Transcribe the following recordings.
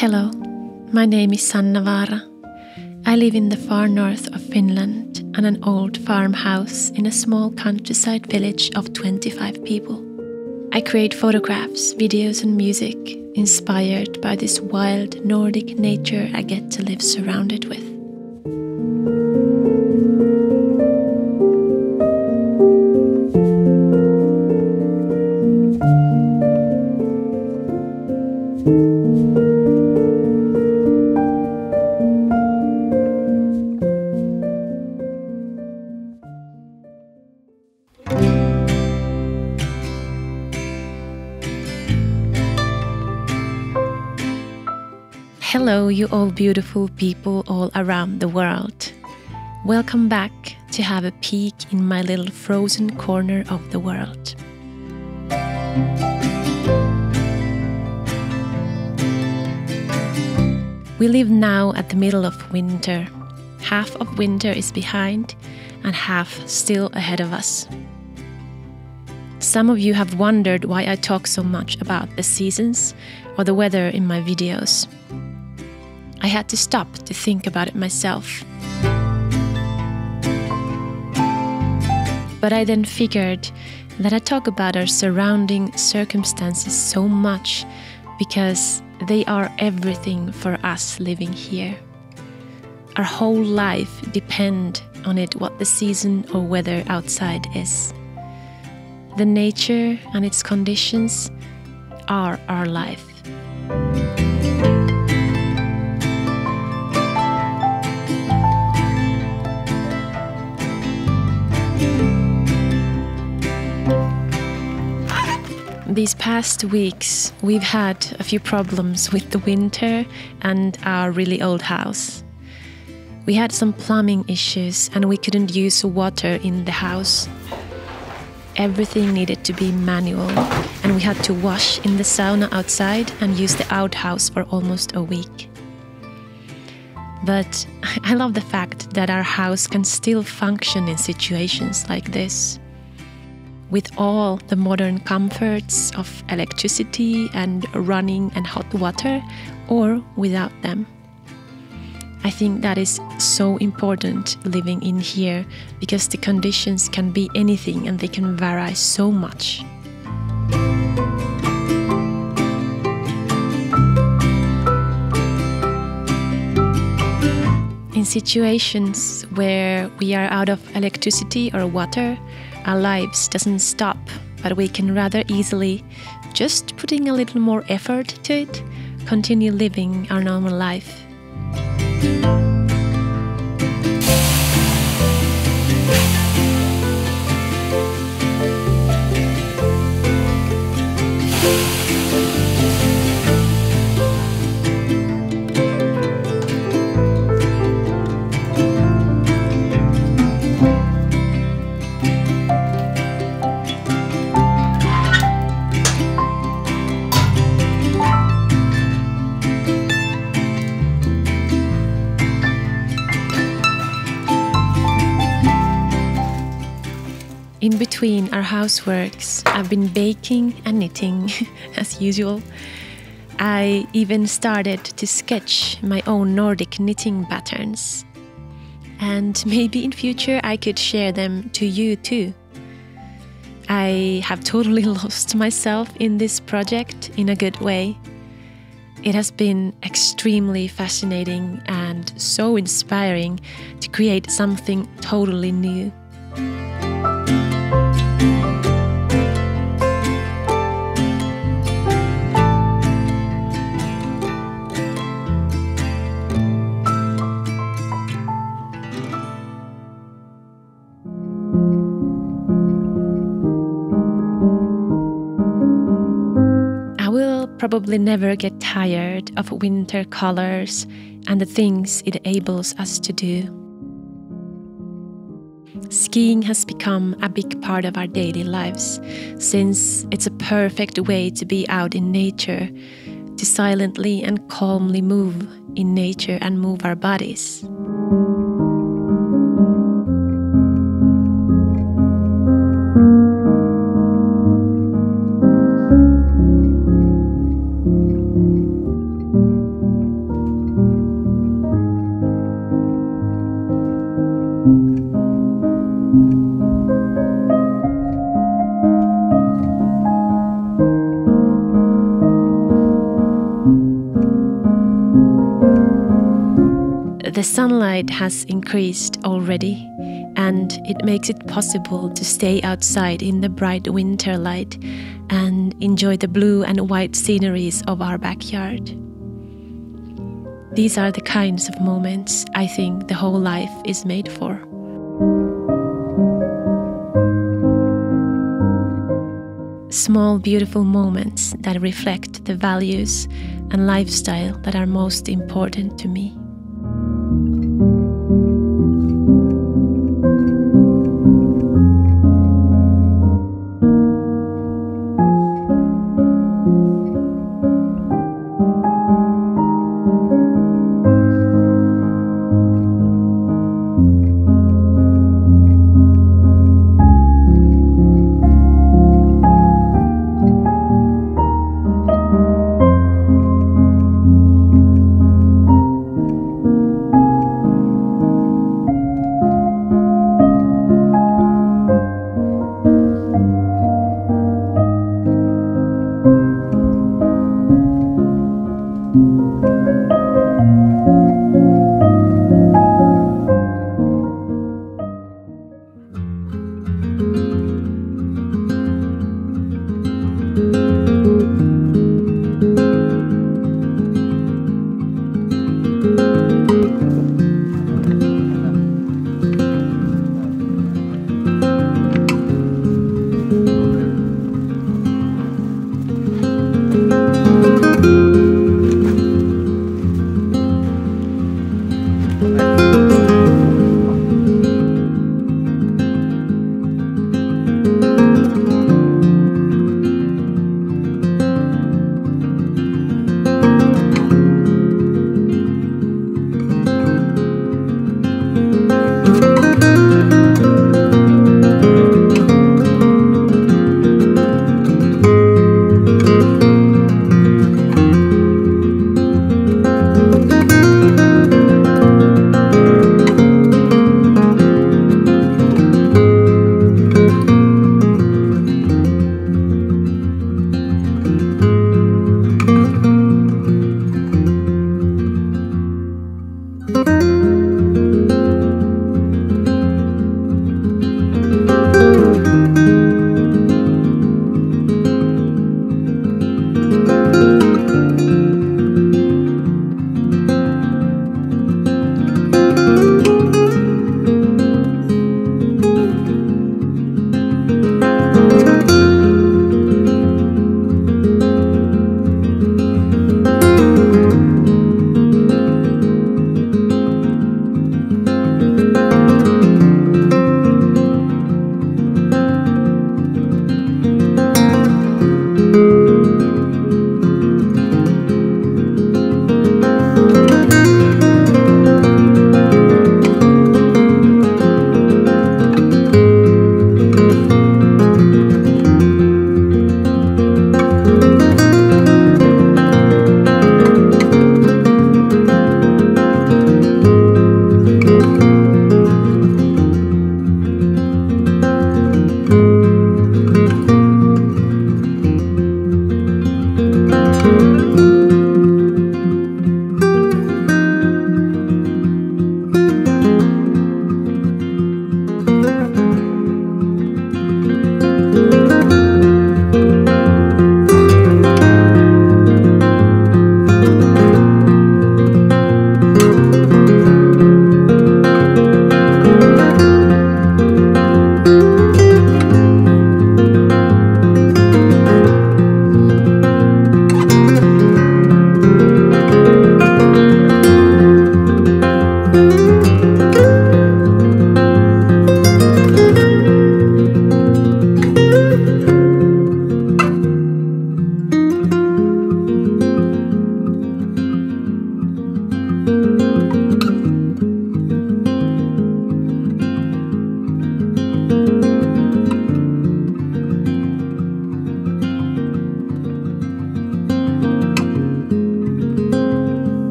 Hello, my name is Sanna Vaara. I live in the far north of Finland and an old farmhouse in a small countryside village of 25 people. I create photographs, videos and music inspired by this wild Nordic nature I get to live surrounded with. Hello, you all beautiful people all around the world. Welcome back to have a peek in my little frozen corner of the world. We live now at the middle of winter. Half of winter is behind and half still ahead of us. Some of you have wondered why I talk so much about the seasons or the weather in my videos. I had to stop to think about it myself. But I then figured that I talk about our surrounding circumstances so much because they are everything for us living here. Our whole life depends on it, what the season or weather outside is. The nature and its conditions are our life. These past weeks, we've had a few problems with the winter and our really old house. We had some plumbing issues and we couldn't use water in the house. Everything needed to be manual and we had to wash in the sauna outside and use the outhouse for almost a week. But I love the fact that our house can still function in situations like this. With all the modern comforts of electricity and running and hot water, or without them. I think that is so important living in here because the conditions can be anything and they can vary so much. In situations where we are out of electricity or water, our lives doesn't stop, but we can rather easily, just putting a little more effort to it, continue living our normal life. In between our houseworks, I've been baking and knitting, as usual. I even started to sketch my own Nordic knitting patterns. And maybe in future I could share them to you too. I have totally lost myself in this project in a good way. It has been extremely fascinating and so inspiring to create something totally new. Probably never get tired of winter colors and the things it enables us to do. Skiing has become a big part of our daily lives, since it's a perfect way to be out in nature, to silently and calmly move in nature and move our bodies. The sunlight has increased already, and it makes it possible to stay outside in the bright winter light and enjoy the blue and white sceneries of our backyard. These are the kinds of moments I think the whole life is made for. Small, beautiful moments that reflect the values and lifestyle that are most important to me.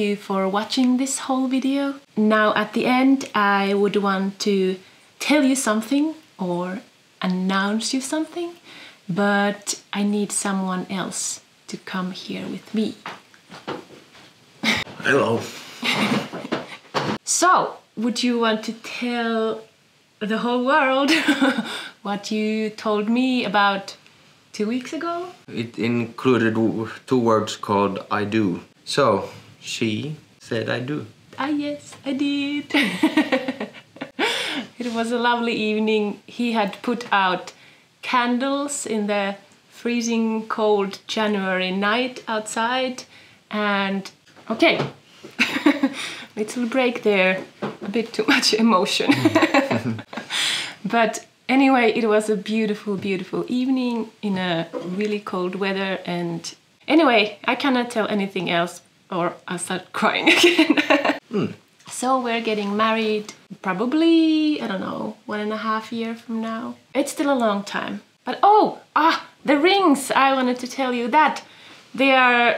you for watching this whole video. Now at the end I would want to tell you something or announce you something, but I need someone else to come here with me. Hello. So, would you want to tell the whole world what you told me about 2 weeks ago? It included 2 words called I do. So, she said I do. Ah yes, I did. It was a lovely evening. He had put out candles in the freezing cold January night outside, and okay, little break there, a bit too much emotion. But anyway, it was a beautiful, beautiful evening in a really cold weather, and anyway, I cannot tell anything else or I'll start crying again. So we're getting married probably, I don't know, 1.5 years from now. It's still a long time. But the rings, I wanted to tell you that. They are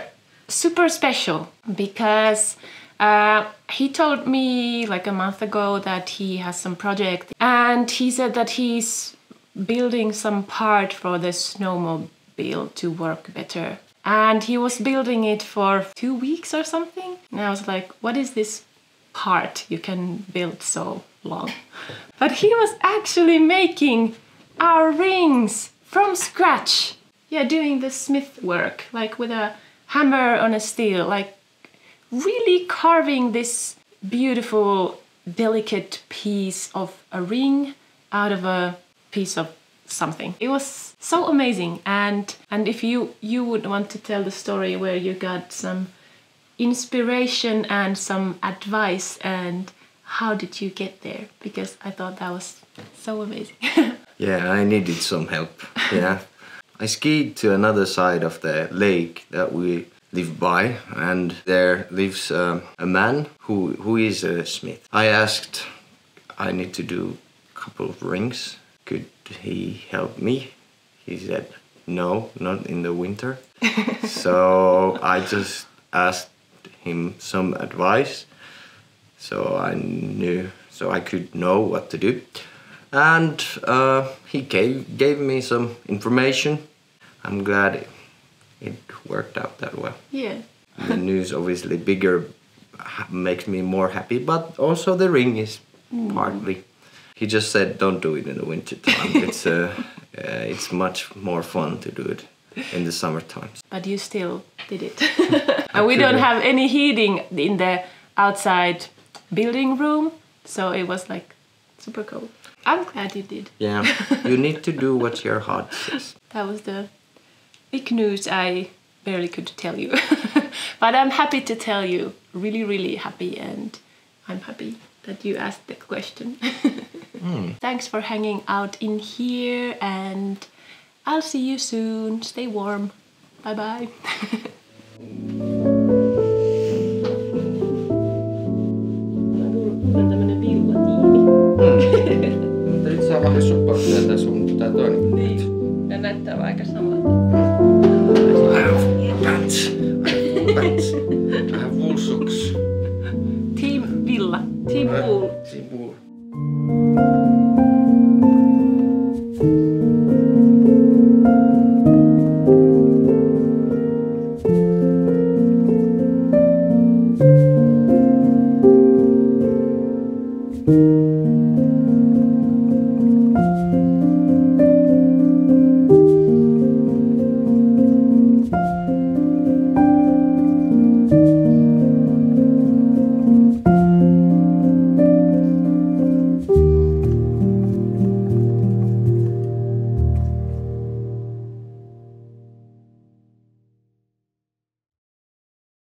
super special because he told me like a month ago that he has some project, and he said that he's building some part for the snowmobile to work better. And he was building it for 2 weeks or something. And I was like, what is this part you can build so long? But he was actually making our rings from scratch. Yeah, doing the smith work, like with a hammer on a steel, like really carving this beautiful, delicate piece of a ring out of a piece of something. It was so amazing. And if you would want to tell the story where you got some inspiration and some advice, and how did you get there? Because I thought that was so amazing. Yeah, I needed some help. Yeah. I skied to another side of the lake that we live by, and there lives a man who is a smith. I asked, I need to do a couple of rings. Could he help me? He said, no, not in the winter. So I just asked him some advice, so I could know what to do. And he gave me some information. I'm glad it worked out that well. Yeah. The news, obviously bigger, makes me more happy, but also the ring is partly. He just said, don't do it in the winter time. It's much more fun to do it in the summer times. But you still did it. And we don't have any heating in the outside building room, so it was like super cold. I'm glad you did. Yeah, you need to do what your heart says. That was the big news I barely could tell you. But I'm happy to tell you. Really, really happy, and I'm happy that you asked the question. Thanks for hanging out in here, and I'll see you soon. Stay warm. Bye bye. Nyt saa vähän supporttia tää sun, tää toinen. Niin, ja näyttää aika samalta. I have pants. I have wool socks. Team Villa. Team Wool. Team wool. Thank you.